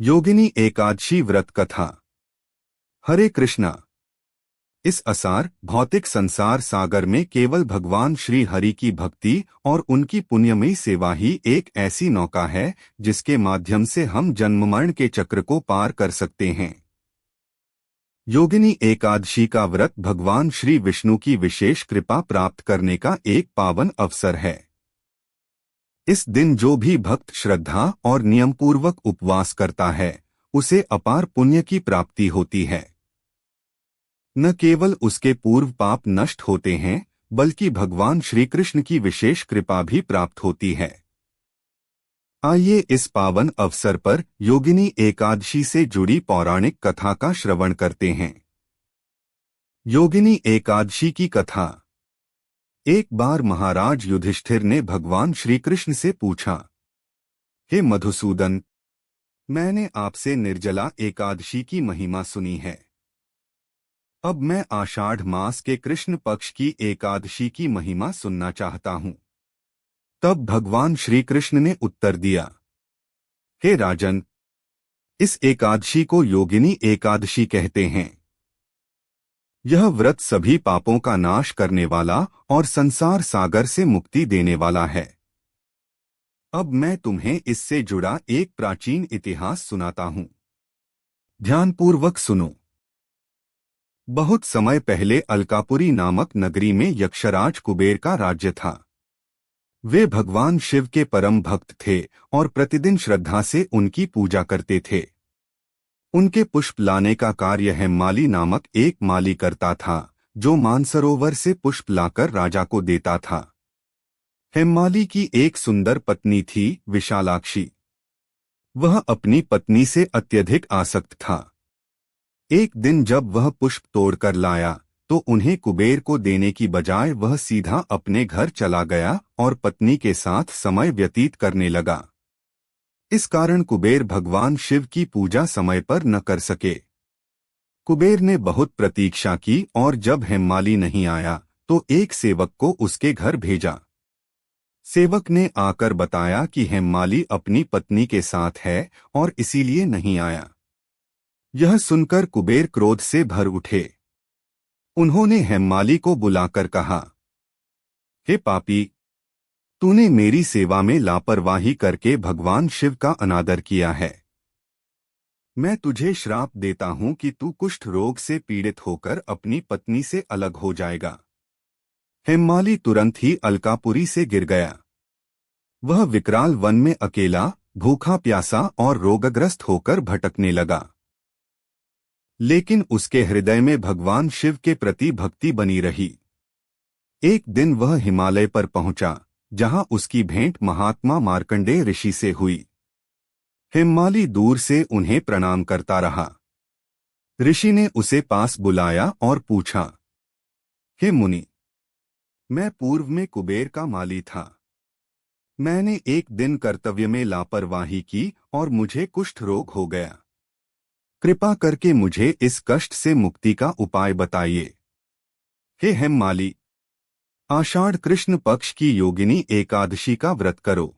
योगिनी एकादशी व्रत कथा। हरे कृष्णा। इस असार भौतिक संसार सागर में केवल भगवान श्री हरि की भक्ति और उनकी पुण्यमयी सेवा ही एक ऐसी नौका है जिसके माध्यम से हम जन्म मरण के चक्र को पार कर सकते हैं। योगिनी एकादशी का व्रत भगवान श्री विष्णु की विशेष कृपा प्राप्त करने का एक पावन अवसर है। इस दिन जो भी भक्त श्रद्धा और नियमपूर्वक उपवास करता है उसे अपार पुण्य की प्राप्ति होती है। न केवल उसके पूर्व पाप नष्ट होते हैं बल्कि भगवान श्री कृष्ण की विशेष कृपा भी प्राप्त होती है। आइए इस पावन अवसर पर योगिनी एकादशी से जुड़ी पौराणिक कथा का श्रवण करते हैं। योगिनी एकादशी की कथा। एक बार महाराज युधिष्ठिर ने भगवान श्री कृष्ण से पूछा, हे मधुसूदन, मैंने आपसे निर्जला एकादशी की महिमा सुनी है। अब मैं आषाढ़ मास के कृष्ण पक्ष की एकादशी की महिमा सुनना चाहता हूँ। तब भगवान श्री कृष्ण ने उत्तर दिया, हे राजन, इस एकादशी को योगिनी एकादशी कहते हैं। यह व्रत सभी पापों का नाश करने वाला और संसार सागर से मुक्ति देने वाला है। अब मैं तुम्हें इससे जुड़ा एक प्राचीन इतिहास सुनाता हूँ। ध्यानपूर्वक सुनो। बहुत समय पहले अलकापुरी नामक नगरी में यक्षराज कुबेर का राज्य था। वे भगवान शिव के परम भक्त थे और प्रतिदिन श्रद्धा से उनकी पूजा करते थे। उनके पुष्प लाने का कार्य हेममाली नामक एक माली करता था, जो मानसरोवर से पुष्प लाकर राजा को देता था। हेममाली की एक सुंदर पत्नी थी, विशालाक्षी। वह अपनी पत्नी से अत्यधिक आसक्त था। एक दिन जब वह पुष्प तोड़कर लाया तो उन्हें कुबेर को देने की बजाय वह सीधा अपने घर चला गया और पत्नी के साथ समय व्यतीत करने लगा। इस कारण कुबेर भगवान शिव की पूजा समय पर न कर सके। कुबेर ने बहुत प्रतीक्षा की और जब हेममाली नहीं आया तो एक सेवक को उसके घर भेजा। सेवक ने आकर बताया कि हेममाली अपनी पत्नी के साथ है और इसीलिए नहीं आया। यह सुनकर कुबेर क्रोध से भर उठे। उन्होंने हेममाली को बुलाकर कहा, हे पापी, तूने मेरी सेवा में लापरवाही करके भगवान शिव का अनादर किया है। मैं तुझे श्राप देता हूं कि तू कुष्ठ रोग से पीड़ित होकर अपनी पत्नी से अलग हो जाएगा। हेममाली तुरंत ही अलकापुरी से गिर गया। वह विकराल वन में अकेला, भूखा प्यासा और रोगग्रस्त होकर भटकने लगा। लेकिन उसके हृदय में भगवान शिव के प्रति भक्ति बनी रही। एक दिन वह हिमालय पर पहुंचा, जहां उसकी भेंट महात्मा मार्कंडेय ऋषि से हुई। हेममाली दूर से उन्हें प्रणाम करता रहा। ऋषि ने उसे पास बुलाया और पूछा, हे मुनि, मैं पूर्व में कुबेर का माली था। मैंने एक दिन कर्तव्य में लापरवाही की और मुझे कुष्ठ रोग हो गया। कृपा करके मुझे इस कष्ट से मुक्ति का उपाय बताइए। हे हेममाली, आषाढ़ कृष्ण पक्ष की योगिनी एकादशी का व्रत करो।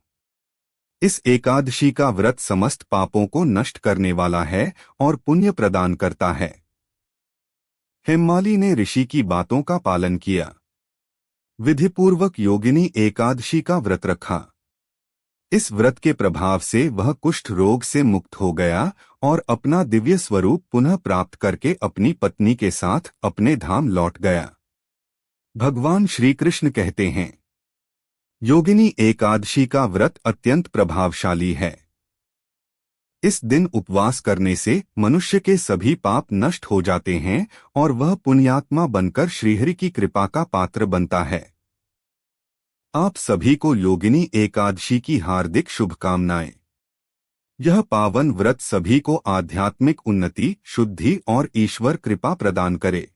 इस एकादशी का व्रत समस्त पापों को नष्ट करने वाला है और पुण्य प्रदान करता है। हेममाली ने ऋषि की बातों का पालन किया। विधिपूर्वक योगिनी एकादशी का व्रत रखा। इस व्रत के प्रभाव से वह कुष्ठ रोग से मुक्त हो गया और अपना दिव्य स्वरूप पुनः प्राप्त करके अपनी पत्नी के साथ अपने धाम लौट गया। भगवान श्री कृष्ण कहते हैं, योगिनी एकादशी का व्रत अत्यंत प्रभावशाली है। इस दिन उपवास करने से मनुष्य के सभी पाप नष्ट हो जाते हैं और वह पुण्यात्मा बनकर श्रीहरि की कृपा का पात्र बनता है। आप सभी को योगिनी एकादशी की हार्दिक शुभकामनाएं। यह पावन व्रत सभी को आध्यात्मिक उन्नति, शुद्धि और ईश्वर कृपा प्रदान करे।